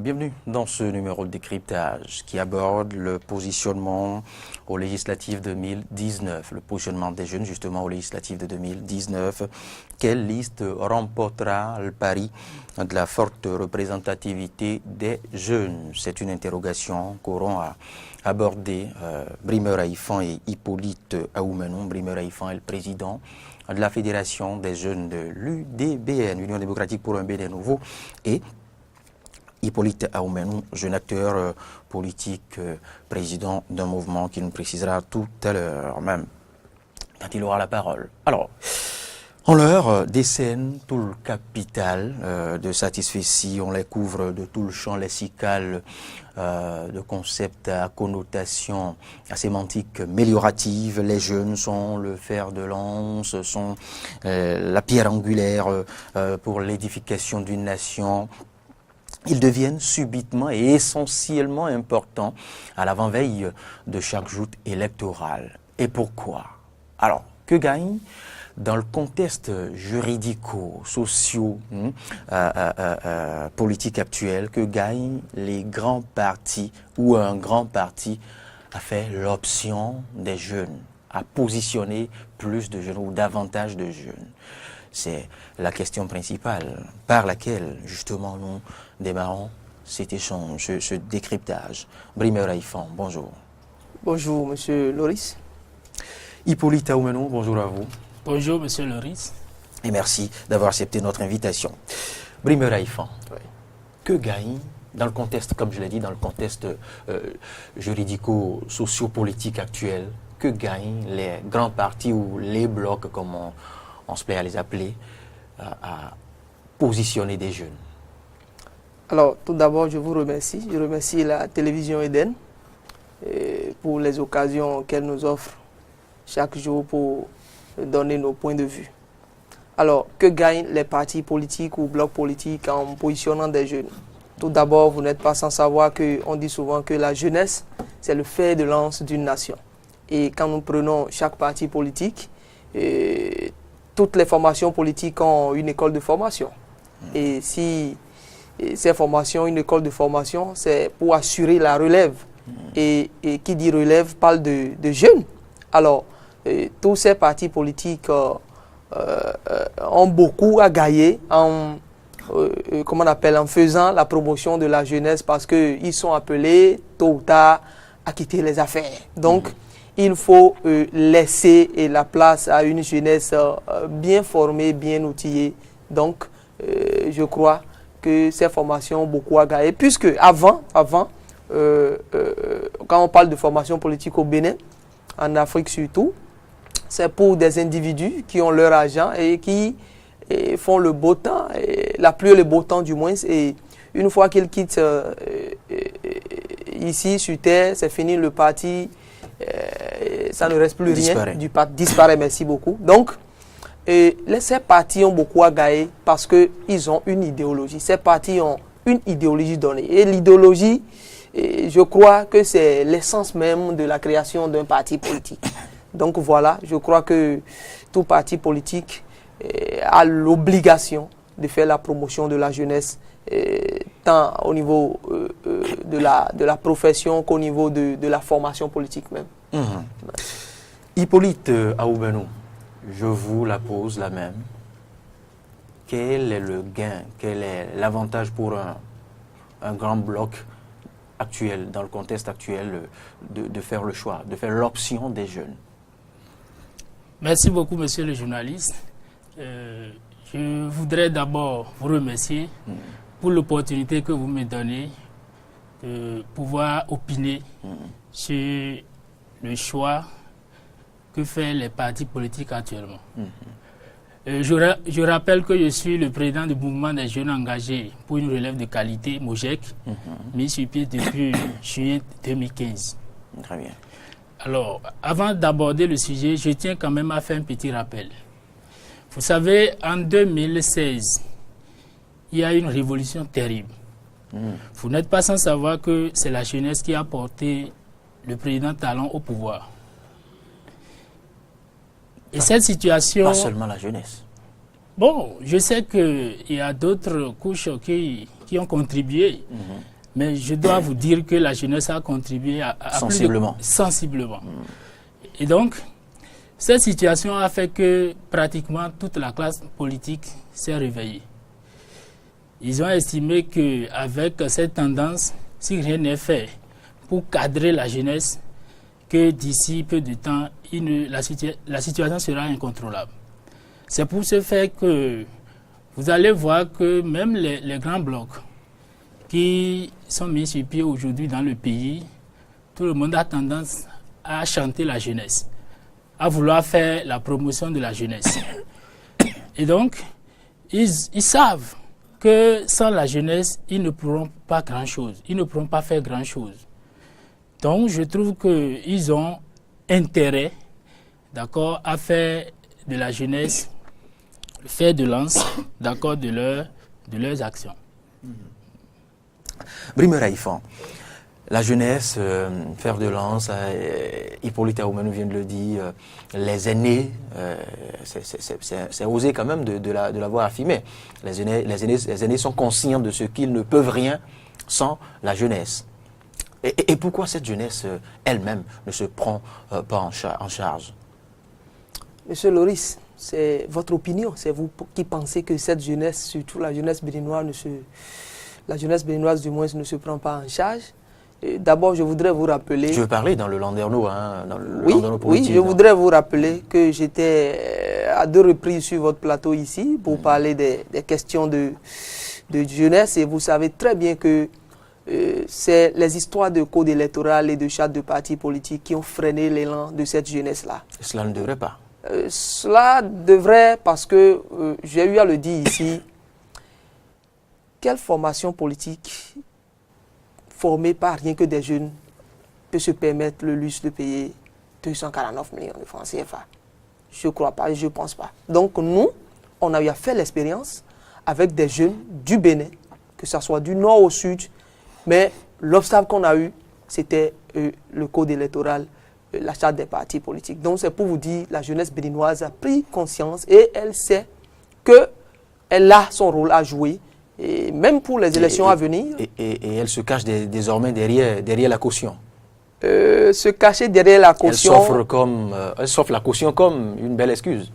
Bienvenue dans ce numéro de décryptage qui aborde le positionnement aux législatives 2019, le positionnement des jeunes justement aux législatives de 2019. Quelle liste remportera le pari de la forte représentativité des jeunes? C'est une interrogation qu'auront à aborder Brimer Haïfan et Hippolyte Aoumenou. Brimer Haïfan est le président de la Fédération des jeunes de l'UDBN, Union démocratique pour un Bénin nouveau, et Hippolyte Aoumenou, jeune acteur politique, président d'un mouvement qui nous précisera tout à l'heure, même quand il aura la parole. Alors, on leur décerne tout le capital de satisfecit, on les couvre de tout le champ lexical de concepts à connotation, à sémantique améliorative. Les jeunes sont le fer de lance, sont la pierre angulaire pour l'édification d'une nation. Ils deviennent subitement et essentiellement importants à l'avant-veille de chaque joute électorale. Et pourquoi? Alors, que gagne dans le contexte juridico-socio, politique actuel, que gagnent les grands partis ou un grand parti a fait l'option des jeunes, à positionner plus de jeunes ou davantage de jeunes? C'est la question principale par laquelle, justement, nous démarrons cet échange, ce décryptage. Brimer Haïfan, bonjour. Bonjour, monsieur Loris. Hippolyte Aoumenou, bonjour à vous. Bonjour, monsieur Loris. Et merci d'avoir accepté notre invitation. Brimer Haïfan, oui. Que gagne, dans le contexte, comme je l'ai dit, dans le contexte juridico-socio-politique actuel, que gagnent les grands partis ou les blocs, comme on se plaît à les appeler, à positionner des jeunes? Alors, tout d'abord, je vous remercie. Je remercie la télévision Eden pour les occasions qu'elle nous offre chaque jour pour donner nos points de vue. Alors, que gagnent les partis politiques ou blocs politiques en positionnant des jeunes? Tout d'abord, vous n'êtes pas sans savoir qu'on dit souvent que la jeunesse, c'est le fer de lance d'une nation. Et quand nous prenons chaque parti politique, toutes les formations politiques ont une école de formation. Et si ces formations, une école de formation, c'est pour assurer la relève. Et qui dit relève parle de jeunes. Alors, tous ces partis politiques ont beaucoup à gagner en faisant la promotion de la jeunesse parce qu'ils sont appelés tôt ou tard à quitter les affaires. Donc, il faut laisser la place à une jeunesse bien formée, bien outillée. Donc, je crois que ces formations ont beaucoup à gagner. Puisque avant, quand on parle de formation politique au Bénin, en Afrique surtout, c'est pour des individus qui ont leur argent et qui font le beau temps, la pluie et le beau temps du moins. Et une fois qu'ils quittent ici sur Terre, c'est fini le parti. Ça ne reste plus rien du parti, disparaît, merci beaucoup. Donc, ces partis ont beaucoup à gagner parce qu'ils ont une idéologie. Ces partis ont une idéologie donnée. Et l'idéologie, je crois que c'est l'essence même de la création d'un parti politique. Donc voilà, je crois que tout parti politique a l'obligation de faire la promotion de la jeunesse, tant au niveau de la profession qu'au niveau de la formation politique même. Hippolyte Aoumenou, je vous la pose la même. Quel est le gain, quel est l'avantage pour un grand bloc actuel, dans le contexte actuel, de faire le choix, de faire l'option des jeunes? Merci beaucoup, monsieur le journaliste. Je voudrais d'abord vous remercier pour l'opportunité que vous me donnez de pouvoir opiner sur le choix que font les partis politiques actuellement. Je rappelle que je suis le président du mouvement des jeunes engagés pour une relève de qualité, MOJEC, mis sur pied depuis juillet 2015. Très bien. Alors, avant d'aborder le sujet, je tiens quand même à faire un petit rappel. Vous savez, en 2016, il y a une révolution terrible. Vous n'êtes pas sans savoir que c'est la jeunesse qui a porté le président Talon au pouvoir. Et cette situation... Pas seulement la jeunesse. Bon, je sais qu'il y a d'autres couches qui ont contribué Mais je dois vous dire que la jeunesse a contribué à sensiblement. Sensiblement. Et donc, cette situation a fait que pratiquement toute la classe politique s'est réveillée. Ils ont estimé qu'avec cette tendance, si rien n'est fait pour cadrer la jeunesse, que d'ici peu de temps, la situation sera incontrôlable. C'est pour ce fait que vous allez voir que même les grands blocs qui sont mis sur pied aujourd'hui dans le pays, tout le monde a tendance à chanter la jeunesse, à vouloir faire la promotion de la jeunesse. Et donc, ils savent que sans la jeunesse, ils ne pourront pas grand-chose, ils ne pourront pas faire grand-chose. Donc, je trouve qu'ils ont intérêt, d'accord, à faire de la jeunesse le fer de lance, d'accord, de leurs actions. Brime Raifan, la jeunesse, fer de lance, Hippolyte Ahoumenou vient de le dire, les aînés, c'est osé quand même de l'avoir affirmé. Les aînés sont conscients de ce qu'ils ne peuvent rien sans la jeunesse. Et pourquoi cette jeunesse elle-même ne se prend pas en charge? Monsieur Loris, c'est votre opinion, c'est vous qui pensez que cette jeunesse, surtout la jeunesse béninoise, la jeunesse béninoise du moins ne se prend pas en charge. D'abord, je voudrais vous rappeler... Je veux parler dans le Landerneau, hein, dans le oui, Landerneau politique. Oui, je voudrais vous rappeler que j'étais à 2 reprises sur votre plateau ici pour parler des questions de jeunesse, et vous savez très bien que c'est les histoires de code électoral et de charte de partis politiques qui ont freiné l'élan de cette jeunesse-là. Cela ne devrait pas. Cela devrait, parce que j'ai eu à le dire ici, quelle formation politique formée par rien que des jeunes peut se permettre le luxe de payer 249 millions de francs CFA? Je ne crois pas, je ne pense pas. Donc nous, on a eu à faire l'expérience avec des jeunes du Bénin, que ce soit du nord au sud, mais l'obstacle qu'on a eu, c'était le code électoral, la charte des partis politiques. Donc c'est pour vous dire, la jeunesse béninoise a pris conscience et elle sait qu'elle a son rôle à jouer, et même pour les élections à venir. Et elle se cache désormais derrière la caution. Se cacher derrière la caution. Elle s'offre la caution comme une belle excuse.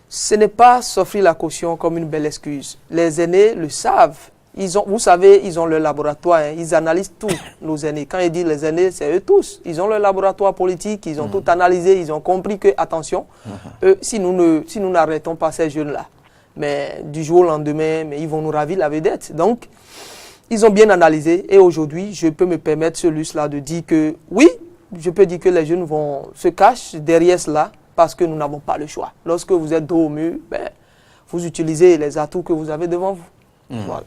Ce n'est pas s'offrir la caution comme une belle excuse. Les aînés le savent. Vous savez, ils ont leur laboratoire, hein. Ils analysent tout, nos aînés. Quand ils disent les aînés, c'est eux tous. Ils ont leur laboratoire politique, ils ont tout analysé, ils ont compris que, attention, si nous n'arrêtons pas ces jeunes-là, mais du jour au lendemain, mais ils vont nous ravir la vedette. Donc, ils ont bien analysé, et aujourd'hui, je peux me permettre ce luxe-là de dire que, oui, je peux dire que les jeunes se cachent derrière cela, parce que nous n'avons pas le choix. Lorsque vous êtes dos au mur, vous utilisez les atouts que vous avez devant vous. Voilà.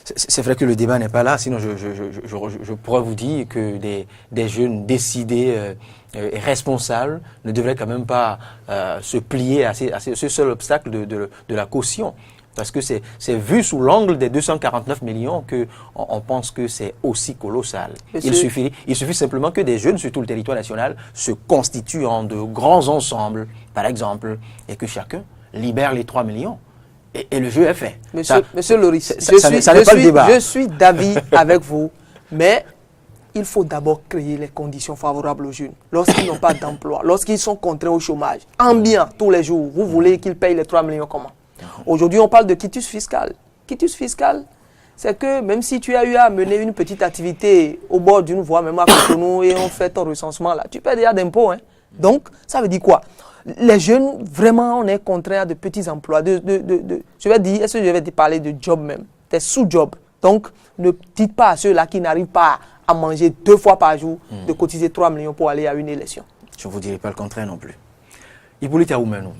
C'est vrai que le débat n'est pas là, sinon je pourrais vous dire que des jeunes décidés et responsables ne devraient quand même pas se plier à ce seul obstacle de la caution. Parce que c'est vu sous l'angle des 249 millions qu'on pense que c'est aussi colossal. Il suffit simplement que des jeunes sur tout le territoire national se constituent en de grands ensembles, par exemple, et que chacun libère les 3 millions. Et le jeu est fait. Monsieur Loris, je suis d'avis avec vous, mais il faut d'abord créer les conditions favorables aux jeunes. Lorsqu'ils n'ont pas d'emploi, lorsqu'ils sont contraints au chômage, ambiant tous les jours, vous voulez qu'ils payent les 3 millions comment? Aujourd'hui, on parle de quitus fiscal. Quitus fiscal, c'est que même si tu as eu à mener une petite activité au bord d'une voie, même à Cotonou, et on fait ton recensement là, tu payes déjà d'impôts. Hein? Donc, ça veut dire quoi? Les jeunes, vraiment, on est contraint à de petits emplois. Je vais dire, est-ce que je vais te parler de job même? Des sous-jobs. Donc, ne dites pas à ceux-là qui n'arrivent pas à manger 2 fois par jour de cotiser 3 millions pour aller à une élection. Je ne vous dirai pas le contraire non plus. Hippolyte Ahoumenou,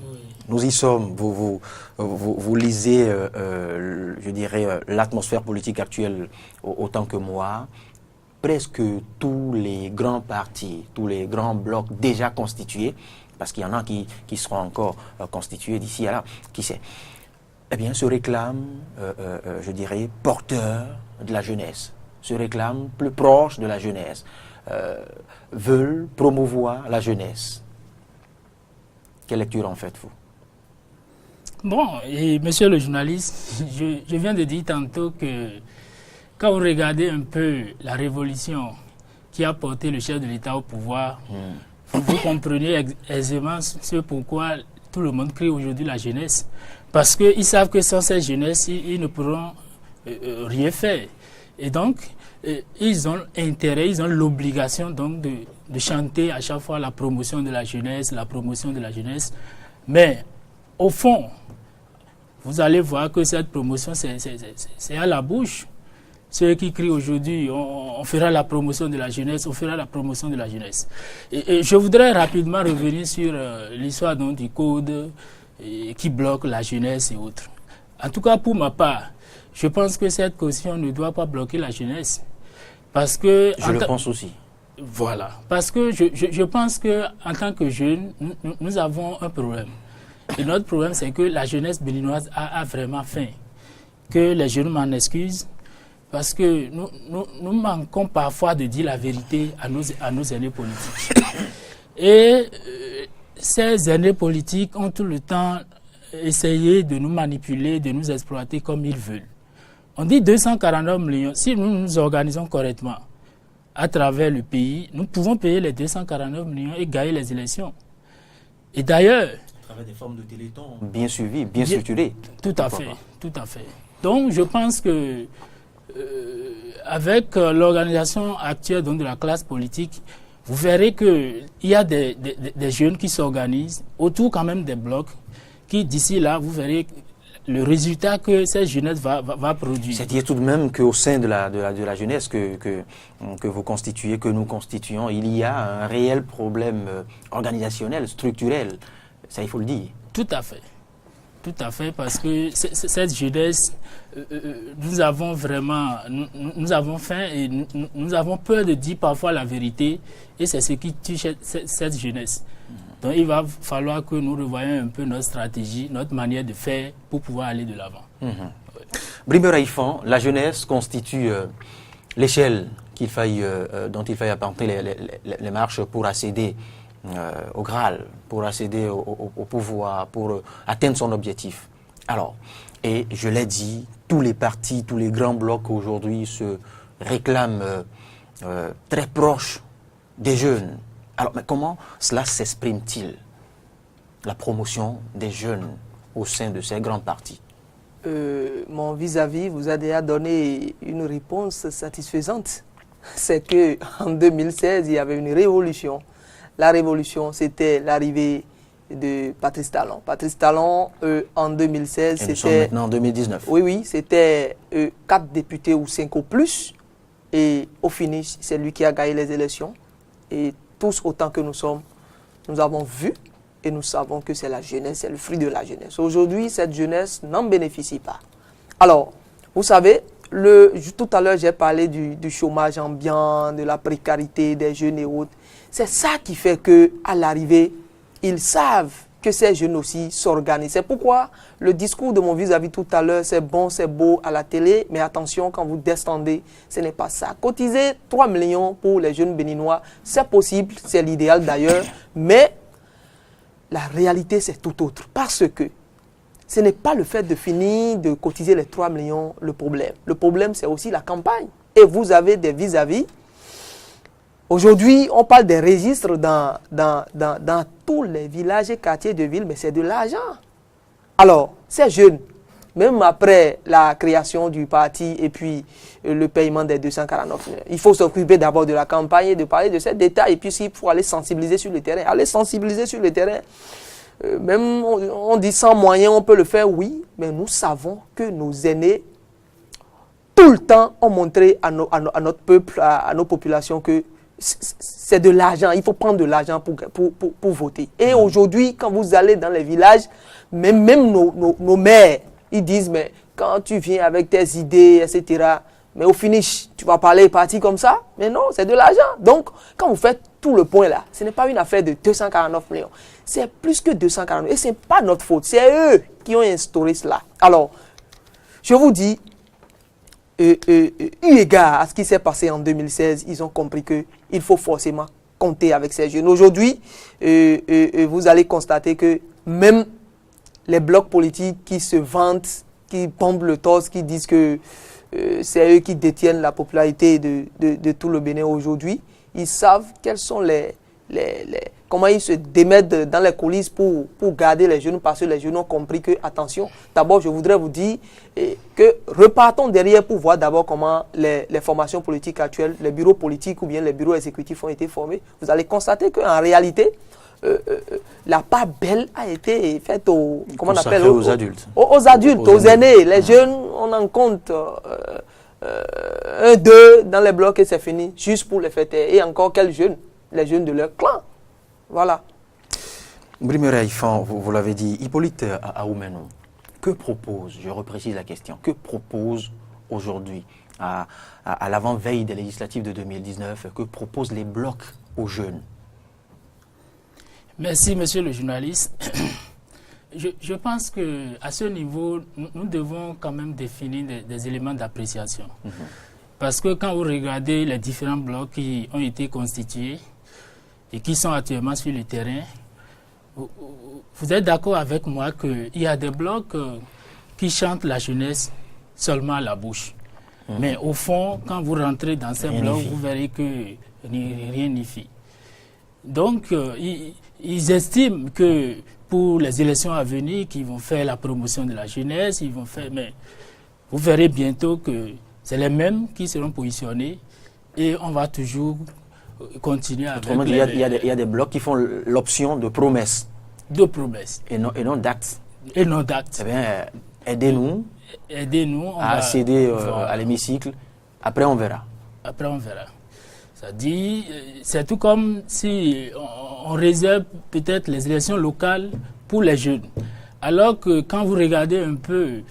nous y sommes. Vous lisez, je dirais, l'atmosphère politique actuelle autant que moi. Presque tous les grands partis, tous les grands blocs déjà constitués, parce qu'il y en a qui seront encore constitués d'ici à là, qui sait, eh bien, se réclament, je dirais, porteurs de la jeunesse, se réclament plus proches de la jeunesse, veulent promouvoir la jeunesse. Quelle lecture en faites-vous? Bon, et monsieur le journaliste, je viens de dire tantôt que quand vous regardez un peu la révolution qui a porté le chef de l'État au pouvoir, vous comprenez aisément ce pourquoi tout le monde crie aujourd'hui la jeunesse. Parce qu'ils savent que sans cette jeunesse, ils ne pourront rien faire. Et donc, ils ont intérêt, ils ont l'obligation donc de chanter à chaque fois la promotion de la jeunesse, la promotion de la jeunesse. Mais au fond, vous allez voir que cette promotion, c'est à la bouche. Ceux qui crient aujourd'hui, on fera la promotion de la jeunesse, on fera la promotion de la jeunesse. Et je voudrais rapidement revenir sur l'histoire du code qui bloque la jeunesse et autres. En tout cas, pour ma part, je pense que cette caution ne doit pas bloquer la jeunesse. Parce que je le pense aussi. Voilà. Parce que je pense qu'en tant que jeunes, nous avons un problème. Et notre problème, c'est que la jeunesse béninoise a vraiment faim. Que les jeunes m'en excusent. Parce que nous manquons parfois de dire la vérité à nos aînés politiques. Et ces aînés politiques ont tout le temps essayé de nous manipuler, de nous exploiter comme ils veulent. On dit 249 millions. Si nous nous organisons correctement à travers le pays, nous pouvons payer les 249 millions et gagner les élections. Et d'ailleurs... À travers des formes de téléthon bien suivies, bien structurées. Tout à fait, tout à fait. Donc je pense que avec l'organisation actuelle donc, de la classe politique, vous verrez qu'il y a des jeunes qui s'organisent autour quand même des blocs qui d'ici là, vous verrez le résultat que cette jeunesse va produire. C'est-à-dire tout de même qu'au sein de la jeunesse que vous constituez, que nous constituons, il y a un réel problème organisationnel, structurel. Ça, il faut le dire. Tout à fait. Tout à fait, parce que cette jeunesse, nous avons vraiment, nous avons faim et nous avons peur de dire parfois la vérité, et c'est ce qui tue cette jeunesse. Donc il va falloir que nous revoyions un peu notre stratégie, notre manière de faire pour pouvoir aller de l'avant. Brime Raifan, la jeunesse constitue l'échelle dont il faille apporter les marches pour accéder au Graal, pour accéder au pouvoir, pour atteindre son objectif. Alors, et je l'ai dit, tous les partis, tous les grands blocs aujourd'hui se réclament très proches des jeunes. Alors, mais comment cela s'exprime-t-il, la promotion des jeunes au sein de ces grands partis? Mon vis-à-vis vous a déjà donné une réponse satisfaisante. C'est qu'en 2016, il y avait une révolution. La révolution, c'était l'arrivée de Patrice Talon. Patrice Talon, en 2016, c'était... Nous sommes maintenant en 2019. Oui, c'était 4 députés ou 5 au plus. Et au finish, c'est lui qui a gagné les élections. Et tous, autant que nous sommes, nous avons vu et nous savons que c'est la jeunesse, c'est le fruit de la jeunesse. Aujourd'hui, cette jeunesse n'en bénéficie pas. Alors, vous savez, tout à l'heure, j'ai parlé du chômage ambiant, de la précarité des jeunes et autres. C'est ça qui fait qu'à l'arrivée, ils savent que ces jeunes aussi s'organisent. C'est pourquoi le discours de mon vis-à-vis tout à l'heure, c'est bon, c'est beau à la télé, mais attention, quand vous descendez, ce n'est pas ça. Cotiser 3 millions pour les jeunes béninois, c'est possible, c'est l'idéal d'ailleurs, mais la réalité, c'est tout autre. Parce que ce n'est pas le fait de finir de cotiser les 3 millions le problème. Le problème, c'est aussi la campagne. Et vous avez des vis-à-vis. Aujourd'hui, on parle des registres dans tous les villages et quartiers de ville, mais c'est de l'argent. Alors, ces jeunes, même après la création du parti et puis le paiement des 249 millions, il faut s'occuper d'abord de la campagne et de parler de ces détails. Et puis, s'il faut aller sensibiliser sur le terrain, aller sensibiliser sur le terrain. Même on dit sans moyens, on peut le faire, oui, mais nous savons que nos aînés, tout le temps, ont montré à notre peuple, à nos populations que c'est de l'argent, il faut prendre de l'argent pour voter. Et aujourd'hui, quand vous allez dans les villages, même nos maires, ils disent, mais quand tu viens avec tes idées, etc., mais au finish, tu vas parler parti comme ça, mais non, c'est de l'argent. Donc, quand vous faites tout le point là, ce n'est pas une affaire de 249 millions, c'est plus que 249, et ce n'est pas notre faute, c'est eux qui ont instauré cela. Alors, je vous dis, eu égard à ce qui s'est passé en 2016, ils ont compris qu'il faut forcément compter avec ces jeunes. Aujourd'hui, vous allez constater que même les blocs politiques qui se vantent, qui pompent le torse, qui disent que c'est eux qui détiennent la popularité de tout le Bénin aujourd'hui. Ils savent quels sont comment ils se démettent dans les coulisses pour garder les jeunes, parce que les jeunes ont compris que, attention, d'abord je voudrais vous dire que repartons derrière pour voir d'abord comment les formations politiques actuelles, les bureaux politiques ou bien les bureaux exécutifs ont été formés. Vous allez constater qu'en réalité, la part belle a été faite aux adultes. Aux adultes, aux aînés. Les jeunes, on en compte un, deux dans les blocs et c'est fini, juste pour les fêter. Et encore quels jeunes? Les jeunes de leur clan. Voilà. Brimere Haïfan, vous l'avez dit, Hippolyte Aoumenou, que propose, je reprécise la question, que propose aujourd'hui, à l'avant-veille des législatives de 2019, que proposent les blocs aux jeunes? Merci, monsieur le journaliste. Je pense qu'à ce niveau, nous devons quand même définir des éléments d'appréciation. Parce que quand vous regardez les différents blocs qui ont été constitués et qui sont actuellement sur le terrain, vous êtes d'accord avec moi qu'il y a des blocs qui chantent la jeunesse seulement à la bouche. Mais au fond, quand vous rentrez dans ces blocs, vous verrez que rien n'y fait. Donc, ils estiment que pour les élections à venir, qu'ils vont faire la promotion de la jeunesse, ils vont faire... Mais vous verrez bientôt que c'est les mêmes qui seront positionnés et on va toujours continuer avec... Autrement dit, il y a des blocs qui font l'option de promesses. De promesses. Et non d'actes. Et non d'actes. Eh bien, aidez-nous à accéder à l'hémicycle. Après, on verra. Après, on verra. C'est tout comme si on réserve peut-être les élections locales pour les jeunes. Alors que quand vous regardez un peu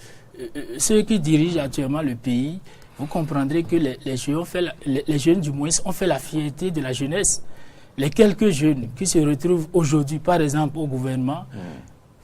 ceux qui dirigent actuellement le pays, vous comprendrez que les jeunes du moins ont fait la fierté de la jeunesse. Les quelques jeunes qui se retrouvent aujourd'hui, par exemple, au gouvernement,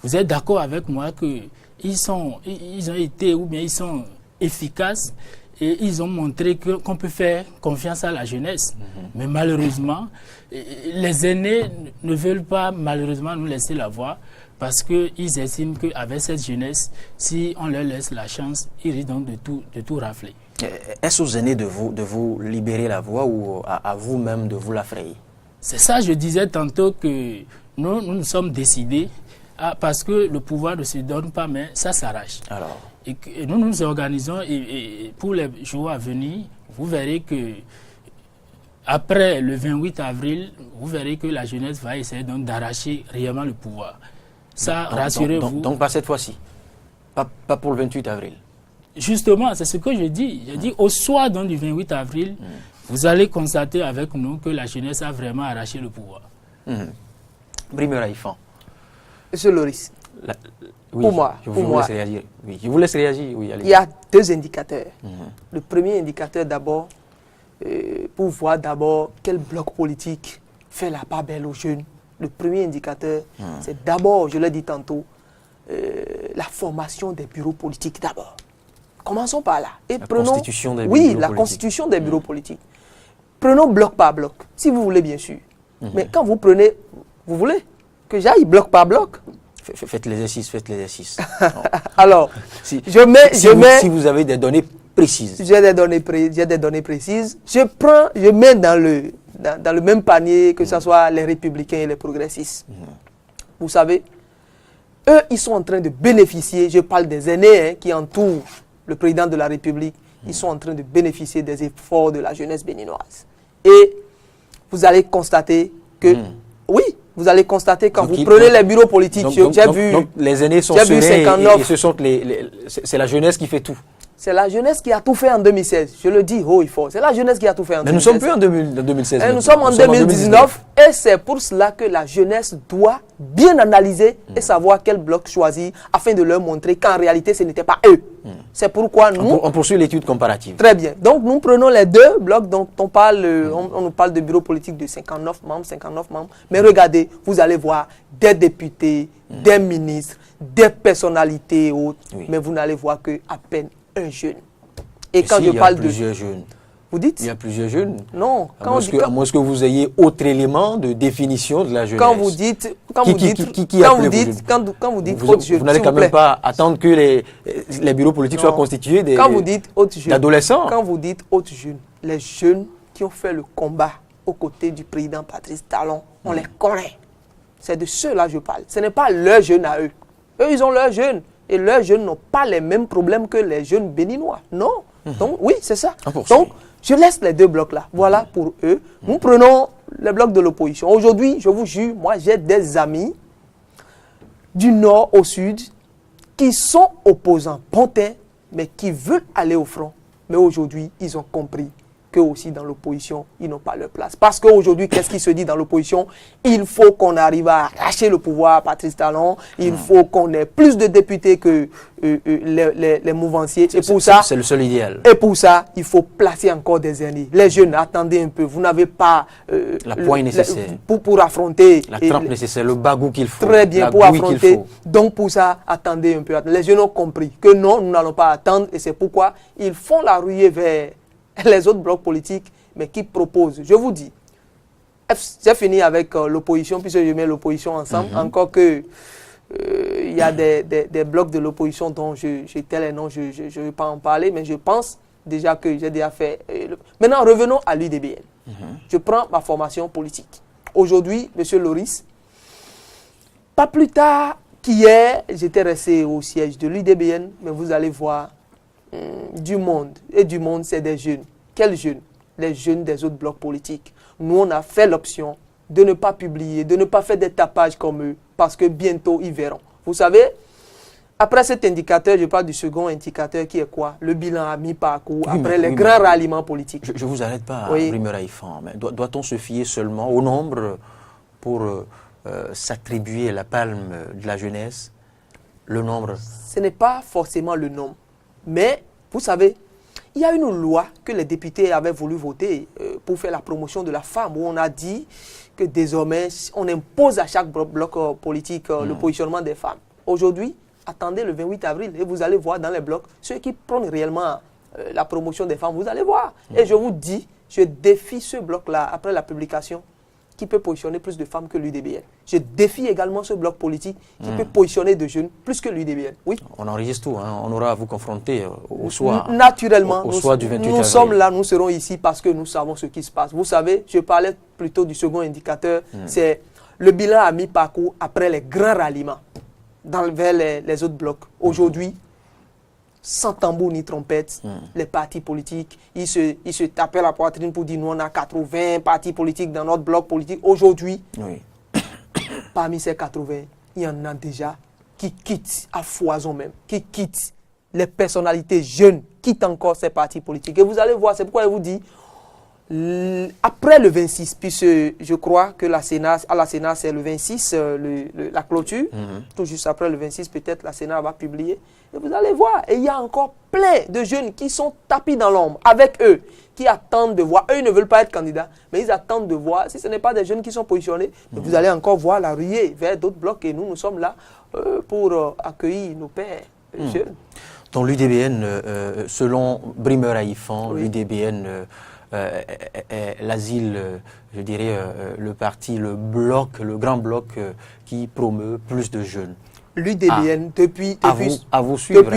vous êtes d'accord avec moi qu'ils ont été ou bien ils sont efficaces et ils ont montré qu'on peut faire confiance à la jeunesse. Mais malheureusement, les aînés ne veulent pas malheureusement nous laisser la voie parce qu'ils estiment qu'avec cette jeunesse, si on leur laisse la chance, ils risquent donc de tout rafler. Est-ce aux aînés de vous libérer la voie ou à vous-même de vous la frayer? C'est ça, je disais tantôt que nous sommes décidés parce que le pouvoir ne se donne pas, mais ça s'arrache. Alors, et nous nous organisons et pour les jours à venir, vous verrez que après le 28 avril, vous verrez que la jeunesse va essayer d'arracher réellement le pouvoir. Ça, rassurez-vous. Donc pas cette fois-ci, pas pour le 28 avril. Justement, c'est ce que je dis. Je dis au soir du 28 avril, vous allez constater avec nous que la jeunesse a vraiment arraché le pouvoir. Brimere Haïfan. Monsieur Loris, oui, pour moi, je vous laisse réagir. Oui, je vous laisse réagir. Oui, allez. Il y a deux indicateurs. Le premier indicateur d'abord, pour voir d'abord quel bloc politique fait la part belle aux jeunes. Le premier indicateur, c'est d'abord, je l'ai dit tantôt, la formation des bureaux politiques d'abord. Commençons par là. Et constitution des bureaux politiques. La constitution des bureaux politiques. Prenons bloc par bloc, si vous voulez bien sûr. Mais quand vous prenez, vous voulez que j'aille bloc par bloc? Faites l'exercice. Alors, si vous avez des données précises. J'ai des données précises. Je mets dans le même panier que ce soit les républicains et les progressistes. Vous savez, eux, ils sont en train de bénéficier, je parle des aînés qui entourent le président de la République, ils sont en train de bénéficier des efforts de la jeunesse béninoise. Et vous allez constater que, oui, vous allez constater quand vous prenez les bureaux politiques, donc les aînés sont sereins et c'est la jeunesse qui fait tout. C'est la jeunesse qui a tout fait en 2016. Je le dis haut et fort. C'est la jeunesse qui a tout fait en 2016. Mais nous ne sommes plus en 2016. Nous sommes en 2019. Et c'est pour cela que la jeunesse doit bien analyser et savoir quel bloc choisir afin de leur montrer qu'en réalité, ce n'était pas eux. C'est pourquoi nous... On poursuit l'étude comparative. Très bien. Donc, nous prenons les deux blocs dont on parle. On nous parle de bureau politique de 59 membres. Mais regardez, vous allez voir des députés, des ministres, des personnalités autres. Mais vous n'allez voir qu'à peine un jeune. Et quand je parle de plusieurs jeunes. Vous dites? Il y a plusieurs jeunes. Non. À moins que vous ayez autre élément de définition de la jeunesse. Quand vous dites, vous n'allez quand même pas attendre que les bureaux politiques soient constitués d'adolescents. Quand vous dites autres jeunes, les jeunes qui ont fait le combat aux côtés du président Patrice Talon, on les connaît. C'est de ceux-là que je parle. Ce n'est pas leurs jeunes à eux. Eux, ils ont leurs jeunes. Et leurs jeunes n'ont pas les mêmes problèmes que les jeunes béninois. Non. Donc, oui, c'est ça. Donc, je laisse les deux blocs là. Voilà pour eux. Nous prenons les blocs de l'opposition. Aujourd'hui, je vous jure, moi, j'ai des amis du nord au sud qui sont opposants, pontins, mais qui veulent aller au front. Mais aujourd'hui, ils ont compris que aussi dans l'opposition, ils n'ont pas leur place. Parce qu'aujourd'hui, qu'est-ce qui se dit dans l'opposition? Il faut qu'on arrive à arracher le pouvoir à Patrice Talon. Il faut qu'on ait plus de députés que les mouvanciers. Et pour ça, c'est le seul idéal. Et pour ça, il faut placer encore des aînés. Les jeunes, attendez un peu. Vous n'avez pas la poigne nécessaire pour affronter. La trempe nécessaire, le bagou qu'il faut. Très bien, pour affronter. Donc pour ça, attendez un peu. Les jeunes ont compris que non, nous n'allons pas attendre. Et c'est pourquoi ils font la ruée vers les autres blocs politiques, mais qui proposent. Je vous dis, j'ai fini avec l'opposition, puisque je mets l'opposition ensemble, encore que il y a des blocs de l'opposition dont j'ai les noms, je ne vais pas en parler, mais je pense déjà que j'ai déjà fait. Maintenant, revenons à l'UDBN. Je prends ma formation politique. Aujourd'hui, M. Loris, pas plus tard qu'hier, j'étais resté au siège de l'UDBN, mais vous allez voir du monde. Et du monde, c'est des jeunes. Quels jeunes? Les jeunes des autres blocs politiques. Nous, on a fait l'option de ne pas publier, de ne pas faire des tapages comme eux, parce que bientôt, ils verront. Vous savez, après cet indicateur, je parle du second indicateur qui est quoi? Le bilan à mi-parcours, après les grands ralliements politiques. Je ne vous arrête pas, Brimeur Aïfan, mais doit-on se fier seulement au nombre pour s'attribuer la palme de la jeunesse? Le nombre? Ce n'est pas forcément le nombre. Mais, vous savez, il y a une loi que les députés avaient voulu voter pour faire la promotion de la femme, où on a dit que désormais, on impose à chaque bloc politique le positionnement des femmes. Aujourd'hui, attendez le 28 avril et vous allez voir dans les blocs ceux qui prennent réellement la promotion des femmes, vous allez voir. Et je vous dis, je défie ce bloc-là, après la publication, qui peut positionner plus de femmes que l'UDBN. Je défie également ce bloc politique qui peut positionner de jeunes plus que l'UDBN. Oui. On enregistre tout, hein. On aura à vous confronter au soir. Naturellement, au soir du 28 avril. Nous sommes là, nous serons ici parce que nous savons ce qui se passe. Vous savez, je parlais plutôt du second indicateur, c'est le bilan à mi-parcours après les grands ralliements vers les autres blocs. Aujourd'hui, sans tambour ni trompette, les partis politiques, ils se tapaient la poitrine pour dire nous on a 80 partis politiques dans notre bloc politique. Aujourd'hui, parmi ces 80, il y en a déjà qui quittent à foison même, qui quittent les personnalités jeunes, quittent encore ces partis politiques. Et vous allez voir, c'est pourquoi je vous dis, après le 26, puisque je crois que à la Sénat c'est le 26, la clôture, tout juste après le 26, peut-être la Sénat va publier. Et vous allez voir, et il y a encore plein de jeunes qui sont tapis dans l'ombre avec eux, qui attendent de voir. Eux, ils ne veulent pas être candidats, mais ils attendent de voir. Si ce n'est pas des jeunes qui sont positionnés, vous allez encore voir la ruée vers d'autres blocs. Et nous sommes là pour accueillir nos pères jeunes. Dans l'UDBN, selon Brimeur Aïfan, l'UDBN est l'asile, je dirais, le parti, le grand bloc qui promeut plus de jeunes. L'UDBN, depuis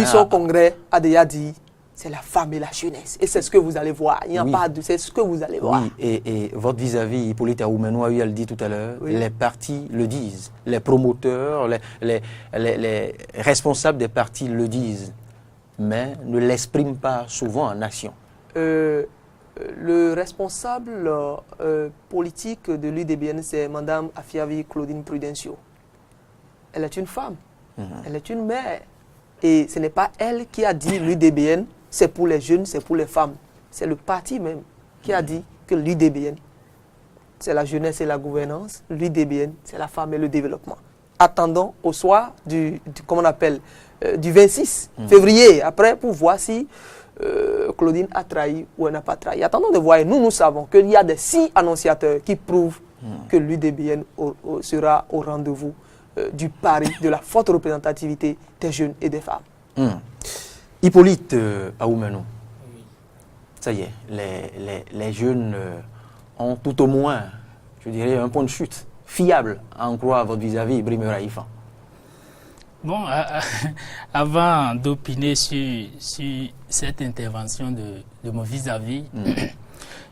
son congrès, a déjà dit c'est la femme et la jeunesse. Et c'est ce que vous allez voir. Il n'y a pas de... C'est ce que vous allez voir. Oui, et votre vis-à-vis, Hippolyte Ahoumenou, elle le dit tout à l'heure, les partis le disent. Les promoteurs, les responsables des partis le disent, mais ne l'expriment pas souvent en action. Le responsable politique de l'UDBN, c'est Mme Afiavi Claudine Prudencio. Elle est une femme, elle est une mère. Et ce n'est pas elle qui a dit l'UDBN, c'est pour les jeunes, c'est pour les femmes. C'est le parti même qui a dit que l'UDBN, c'est la jeunesse et la gouvernance. L'UDBN, c'est la femme et le développement. Attendons au soir du 26 février, après, pour voir si Claudine a trahi ou elle n'a pas trahi. Attendons de voir. Et nous savons qu'il y a des 6 annonciateurs qui prouvent que l'UDBN sera au rendez-vous du pari de la forte représentativité des jeunes et des femmes. Hippolyte Ahoumenou, ça y est, les jeunes ont tout au moins, je dirais, un point de chute fiable à en croire à votre vis-à-vis, Brime Raïfan. Bon, avant d'opiner sur cette intervention de mon vis-à-vis,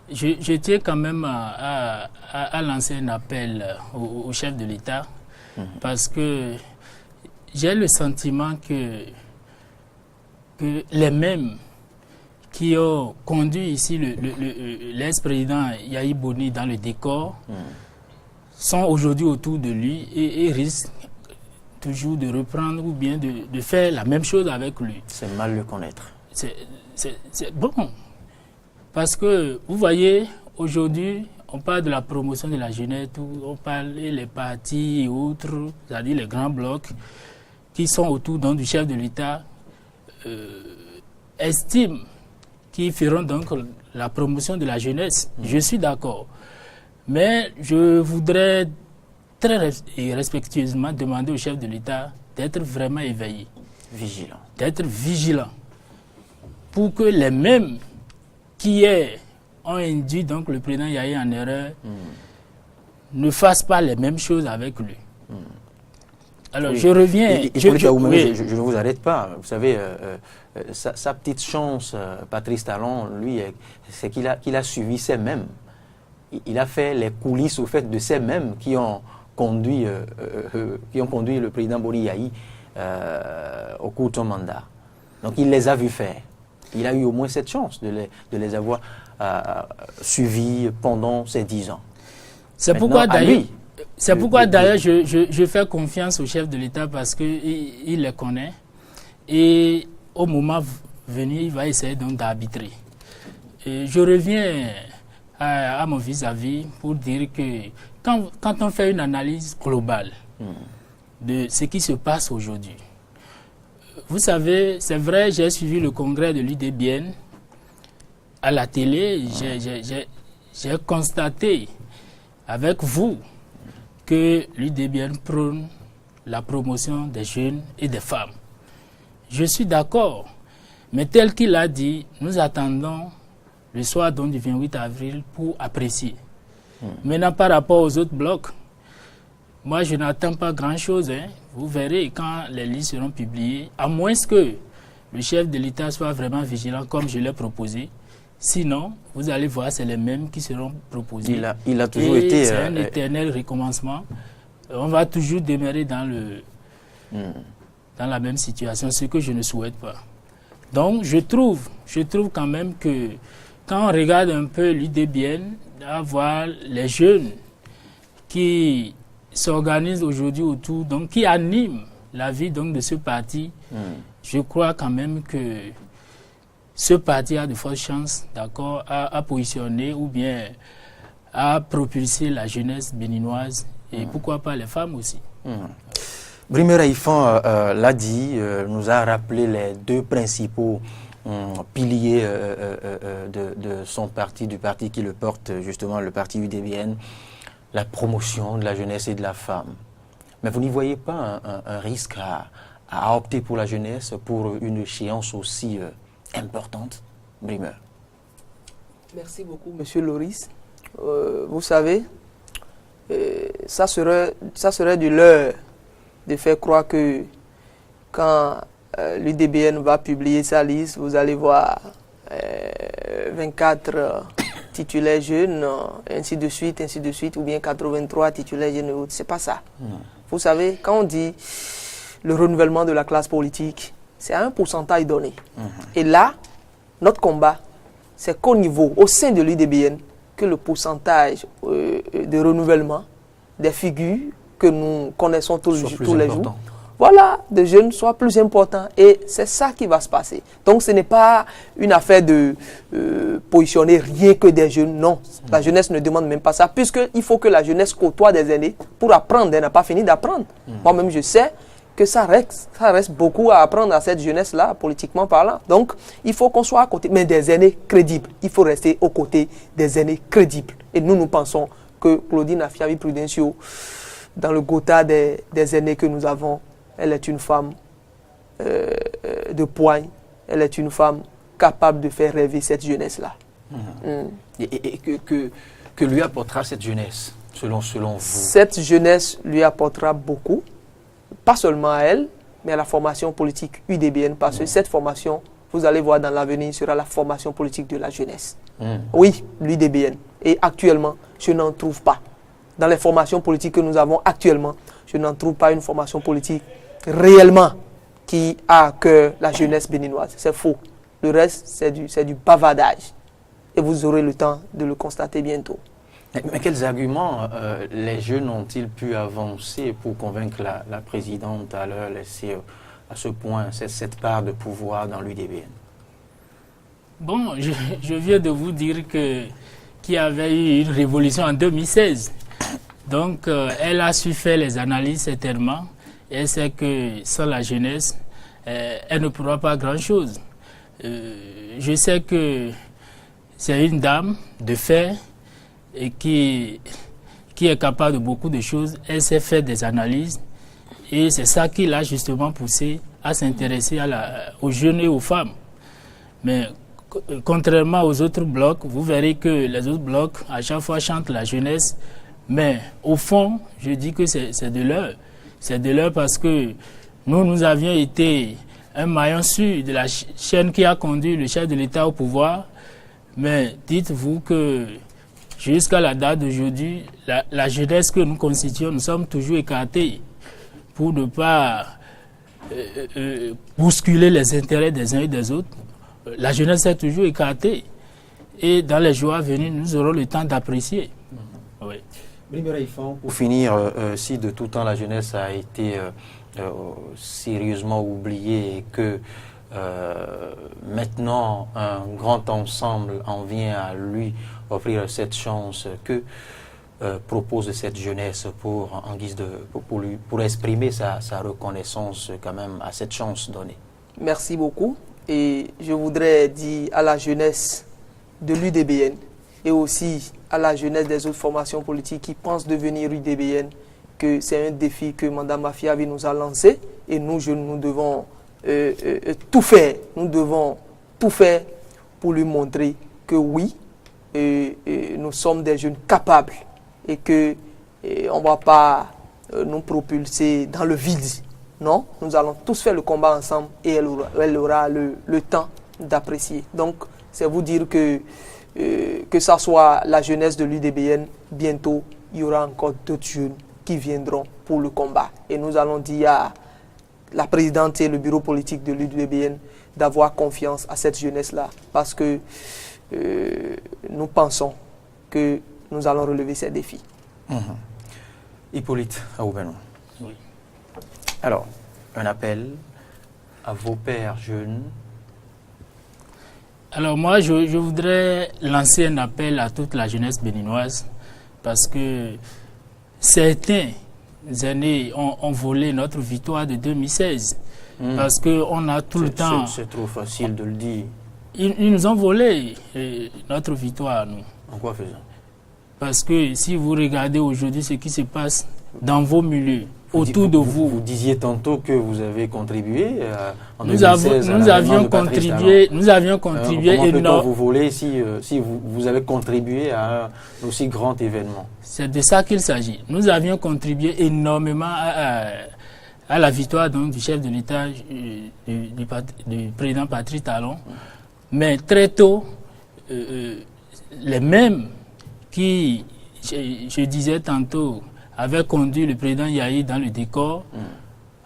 je tiens quand même à lancer un appel au chef de l'État, parce que j'ai le sentiment que les mêmes qui ont conduit ici l'ex-président Yahi Boni dans le décor sont aujourd'hui autour de lui et risquent toujours de reprendre ou bien de faire la même chose avec lui. C'est mal le connaître. C'est bon. Parce que, vous voyez, aujourd'hui, on parle de la promotion de la jeunesse, on parle des partis et autres, c'est-à-dire les grands blocs qui sont autour donc, du chef de l'État, estiment qu'ils feront donc la promotion de la jeunesse. Je suis d'accord. Mais je voudrais très respectueusement demander au chef de l'État d'être vraiment éveillé. Vigilant. D'être vigilant. Pour que les mêmes qui ont induit donc le président Yahi en erreur ne fassent pas les mêmes choses avec lui. Alors, je reviens... je ne vous arrête pas. Vous savez, sa petite chance, Patrice Talon, lui, c'est qu'il a suivi ces mêmes. Il a fait les coulisses au fait de ces mêmes qui ont conduit le président Boni Yahi au cours de son mandat. Donc, il les a vus faire. Il a eu au moins cette chance de les avoir suivis pendant ces 10 ans. C'est pourquoi d'ailleurs je fais confiance au chef de l'État parce qu'il les connaît et au moment venu il va essayer donc d'arbitrer. Je reviens à mon vis-à-vis pour dire que quand on fait une analyse globale de ce qui se passe aujourd'hui, vous savez, c'est vrai, j'ai suivi le congrès de l'UDBN à la télé, j'ai constaté avec vous que l'UDBN prône la promotion des jeunes et des femmes. Je suis d'accord, mais tel qu'il a dit, nous attendons le soir donc du 28 avril pour apprécier. Maintenant, par rapport aux autres blocs, moi je n'attends pas grand-chose. Vous verrez quand les listes seront publiées, à moins que le chef de l'État soit vraiment vigilant comme je l'ai proposé. Sinon, vous allez voir, c'est les mêmes qui seront proposés. Il a toujours été... C'est un éternel recommencement. On va toujours demeurer dans la même situation, ce que je ne souhaite pas. Donc, je trouve quand même que quand on regarde un peu l'UDBN, à voir les jeunes qui s'organisent aujourd'hui autour, donc qui animent la vie donc, de ce parti, je crois quand même que ce parti a de fortes chances, d'accord, à positionner ou bien à propulser la jeunesse béninoise et pourquoi pas les femmes aussi. Brime Raïfan l'a dit, nous a rappelé les deux principaux piliers de son parti, du parti qui le porte, justement le parti UDBN, la promotion de la jeunesse et de la femme. Mais vous n'y voyez pas un risque à opter pour la jeunesse pour une échéance aussi importante, Brime? Merci beaucoup, Monsieur Loris. Vous savez, ça serait du leurre de faire croire que quand l'UDBN va publier sa liste, vous allez voir 24 titulaires jeunes, ainsi de suite, ou bien 83 titulaires jeunes. C'est pas ça. Vous savez, quand on dit le renouvellement de la classe politique, c'est un pourcentage donné. Et là, notre combat, c'est qu'au niveau, au sein de l'UDBN, que le pourcentage de renouvellement des figures que nous connaissons tous les jours, voilà, de jeunes soit plus important. Et c'est ça qui va se passer. Donc ce n'est pas une affaire de positionner rien que des jeunes. Non, la jeunesse ne demande même pas ça, puisqu'il faut que la jeunesse côtoie des aînés pour apprendre. Elle n'a pas fini d'apprendre. Moi-même, je sais que ça reste beaucoup à apprendre à cette jeunesse-là, politiquement parlant. Donc, il faut qu'on soit à côté, mais des aînés crédibles. Il faut rester aux côtés des aînés crédibles. Et nous pensons que Claudine Afiavi Prudencio, dans le quota des aînés que nous avons, elle est une femme de poigne. Elle est une femme capable de faire rêver cette jeunesse-là. Et que lui apportera cette jeunesse, selon vous? Cette jeunesse lui apportera beaucoup, pas seulement à elle, mais à la formation politique UDBN, parce que cette formation, vous allez voir dans l'avenir, sera la formation politique de la jeunesse. Oui, l'UDBN. Et actuellement, je n'en trouve pas. Dans les formations politiques que nous avons actuellement, je n'en trouve pas une formation politique réellement qui a à cœur la jeunesse béninoise. C'est faux. Le reste, c'est du bavardage. Et vous aurez le temps de le constater bientôt. Mais quels arguments les jeunes ont-ils pu avancer pour convaincre la présidente à leur laisser à ce point cette part de pouvoir dans l'UDBN? Bon, je viens de vous dire qu'il y avait eu une révolution en 2016. Donc, elle a su faire les analyses certainement. Et elle sait que sans la jeunesse, elle ne pourra pas grand-chose. Je sais que c'est une dame de fer et qui est capable de beaucoup de choses. Elle sait faire des analyses. Et c'est ça qui l'a justement poussé à s'intéresser aux jeunes et aux femmes. Mais contrairement aux autres blocs, vous verrez que les autres blocs, à chaque fois, chantent la jeunesse. Mais au fond, je dis que c'est de l'heure. C'est de l'heure parce que nous avions été un maillon sûr de la chaîne qui a conduit le chef de l'État au pouvoir. Mais dites-vous que jusqu'à la date d'aujourd'hui, la jeunesse que nous constituons, nous sommes toujours écartés pour ne pas bousculer les intérêts des uns et des autres. La jeunesse est toujours écartée. Et dans les jours à venir, nous aurons le temps d'apprécier. Oui. Pour finir, si de tout temps la jeunesse a été sérieusement oubliée et que maintenant un grand ensemble en vient à lui offrir cette chance, que propose cette jeunesse en guise pour exprimer sa reconnaissance quand même à cette chance donnée? Merci beaucoup. Et je voudrais dire à la jeunesse de l'UDBN et aussi à la jeunesse des autres formations politiques qui pensent devenir UDBN que c'est un défi que Mme Mafiavi nous a lancé et nous, jeunes, nous devons tout faire. Nous devons tout faire pour lui montrer que oui, nous sommes des jeunes capables et qu'on ne va pas nous propulser dans le vide. Non, nous allons tous faire le combat ensemble et elle aura le temps d'apprécier. Donc, c'est vous dire que ça soit la jeunesse de l'UDBN, bientôt, il y aura encore d'autres jeunes qui viendront pour le combat. Et nous allons dire à la présidente et le bureau politique de l'UDBN d'avoir confiance à cette jeunesse-là parce que nous pensons que nous allons relever ces défis. Hippolyte Aoubenon. Oui. Alors, un appel à vos pères jeunes. Alors moi, je voudrais lancer un appel à toute la jeunesse béninoise parce que certains années ont volé notre victoire de 2016 parce qu'on a tout le temps... C'est trop facile de le dire. Ils nous ont volé notre victoire, nous. En quoi faisant? Parce que si vous regardez aujourd'hui ce qui se passe dans vos milieux, autour de vous. Vous disiez tantôt que vous avez contribué en 2016 nous avions contribué comment peut-on vous voler si vous avez contribué à un aussi grand événement? C'est de ça qu'il s'agit. Nous avions contribué énormément à la victoire donc, du chef de l'État, du président Patrice Talon. Mais très tôt, les mêmes qui, je disais tantôt, avait conduit le président Yahi dans le décor,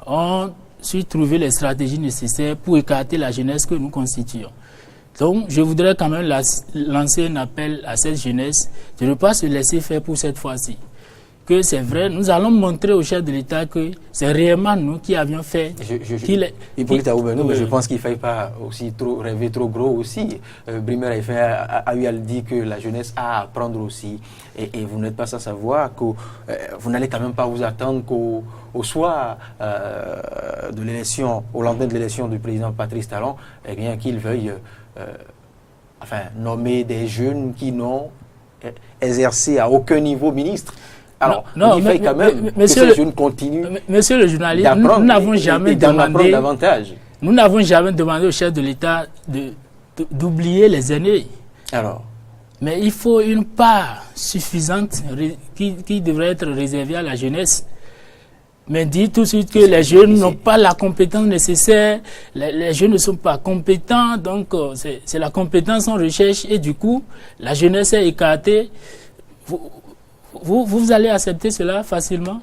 ont su trouver les stratégies nécessaires pour écarter la jeunesse que nous constituons. Donc, je voudrais quand même lancer un appel à cette jeunesse de ne pas se laisser faire pour cette fois-ci. Que c'est vrai, nous allons montrer au chef de l'État que c'est réellement nous qui avions fait. Hippolyte Aoubenon, mais je pense qu'il ne faille pas aussi rêver trop gros aussi. Brimer a eu à le dire que la jeunesse a à apprendre aussi. Et vous n'êtes pas sans savoir que vous n'allez quand même pas vous attendre qu'au soir de l'élection, au lendemain de l'élection du président Patrice Talon, eh bien qu'il veuille nommer des jeunes qui n'ont exercé à aucun niveau ministre. Alors, il faut quand même que ces jeunes continuent. Monsieur le journaliste, nous n'avons jamais demandé davantage. Nous n'avons jamais demandé au chef de l'État d'oublier les aînés. Alors, Mais il faut une part suffisante qui devrait être réservée à la jeunesse. Mais dit tout de suite que les jeunes n'ont pas la compétence nécessaire, les jeunes ne sont pas compétents, donc c'est la compétence en recherche et du coup, la jeunesse est écartée. Vous allez accepter cela facilement?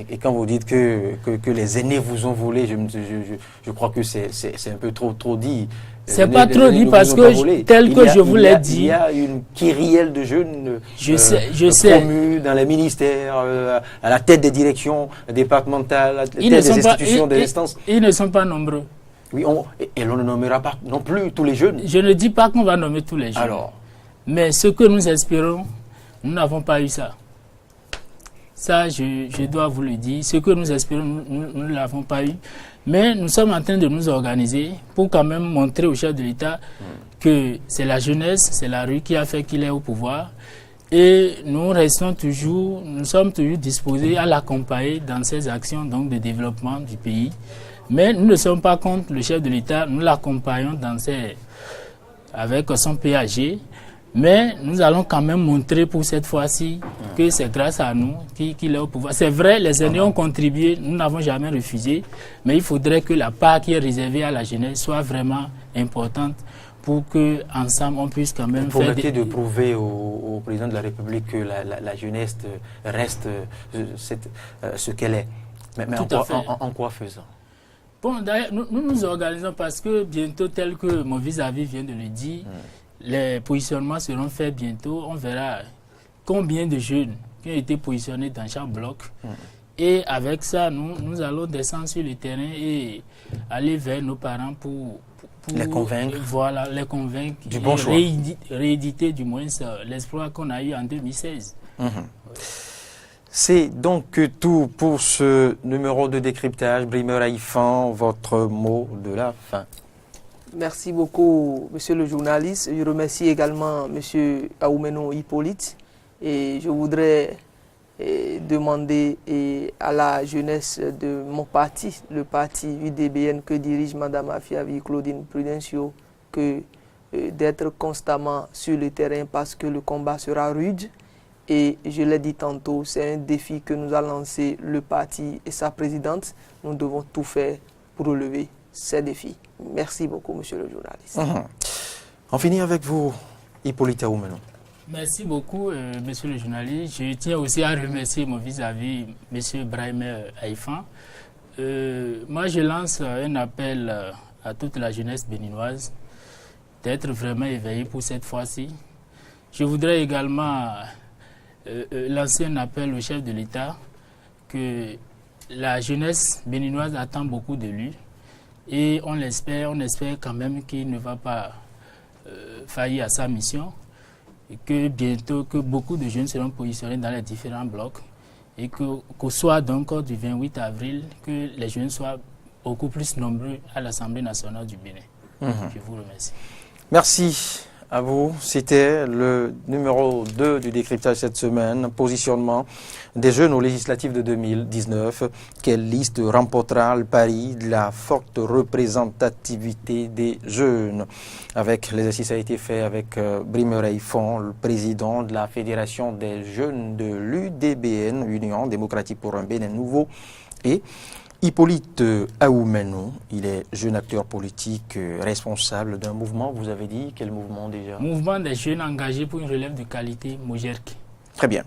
Et quand vous dites que les aînés vous ont volé, je crois que c'est un peu trop dit. C'est pas trop dit parce que, tel que je vous l'ai dit, il y a une kyrielle de jeunes je sais. promus dans les ministères, à la tête des directions départementales, à la tête des institutions, des instances. Ils ne sont pas nombreux. Oui, et l'on ne nommera pas non plus tous les jeunes. Je ne dis pas qu'on va nommer tous les jeunes. Alors, mais ce que nous espérons, nous n'avons pas eu ça. Ça, je dois vous le dire. Ce que nous espérons, nous ne l'avons pas eu. Mais nous sommes en train de nous organiser pour quand même montrer au chef de l'État que c'est la jeunesse, c'est la rue qui a fait qu'il est au pouvoir. Et nous sommes toujours disposés à l'accompagner dans ses actions donc, de développement du pays. Mais nous ne sommes pas contre le chef de l'État, nous l'accompagnons avec son PAG. Mais nous allons quand même montrer pour cette fois-ci que c'est grâce à nous qu'il est au pouvoir. C'est vrai, les aînés ont contribué, nous n'avons jamais refusé, mais il faudrait que la part qui est réservée à la jeunesse soit vraiment importante pour qu'ensemble on puisse quand même faire de prouver au président de la République que la jeunesse reste ce qu'elle est. Mais en quoi faisant? Bon, d'ailleurs, nous nous organisons parce que bientôt, tel que mon vis-à-vis vient de le dire, les positionnements seront faits bientôt. On verra combien de jeunes qui ont été positionnés dans chaque bloc. Et avec ça, nous allons descendre sur le terrain et aller vers nos parents pour les convaincre. Voilà, les convaincre. Du bon choix. Rééditer du moins l'espoir qu'on a eu en 2016. C'est donc tout pour ce numéro de décryptage. Brimer Haïfan, votre mot de la fin. Merci beaucoup, monsieur le journaliste. Je remercie également monsieur Aoumeno Hippolyte. Et je voudrais demander à la jeunesse de mon parti, le parti UDBN que dirige Mme Afiavi Claudine Prudencio, d'être constamment sur le terrain parce que le combat sera rude. Et je l'ai dit tantôt, c'est un défi que nous a lancé le parti et sa présidente. Nous devons tout faire pour relever ces défis. Merci beaucoup, monsieur le journaliste. On finit avec vous, Hippolyte Aoumeno. Merci beaucoup, monsieur le journaliste. Je tiens aussi à remercier mon vis-à-vis, monsieur Brimer Haïfan. Moi, je lance un appel à toute la jeunesse béninoise d'être vraiment éveillée pour cette fois-ci. Je voudrais également lancer un appel au chef de l'État que la jeunesse béninoise attend beaucoup de lui. Et on espère quand même qu'il ne va pas faillir à sa mission et que bientôt que beaucoup de jeunes seront positionnés dans les différents blocs et qu'au soir donc du 28 avril, que les jeunes soient beaucoup plus nombreux à l'Assemblée nationale du Bénin. Je vous remercie. Merci à vous. C'était le numéro 2 du décryptage cette semaine. Positionnement des jeunes aux législatives de 2019. Quelle liste remportera le pari de la forte représentativité des jeunes? L'exercice a été fait avec Brimer Haïfan, le président de la Fédération des jeunes de l'UDBN, Union démocratique pour un Bénin nouveau, et Hippolyte Aoumeno, il est jeune acteur politique, responsable d'un mouvement, vous avez dit, quel mouvement déjà? Mouvement des jeunes engagés pour une relève de qualité, Mojerk. Très bien.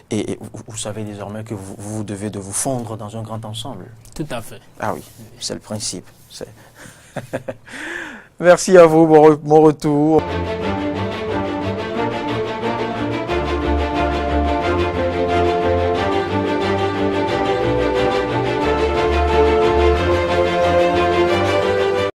Et vous savez désormais que vous devez de vous fondre dans un grand ensemble. Tout à fait. Ah oui, c'est le principe. Merci à vous, bon retour.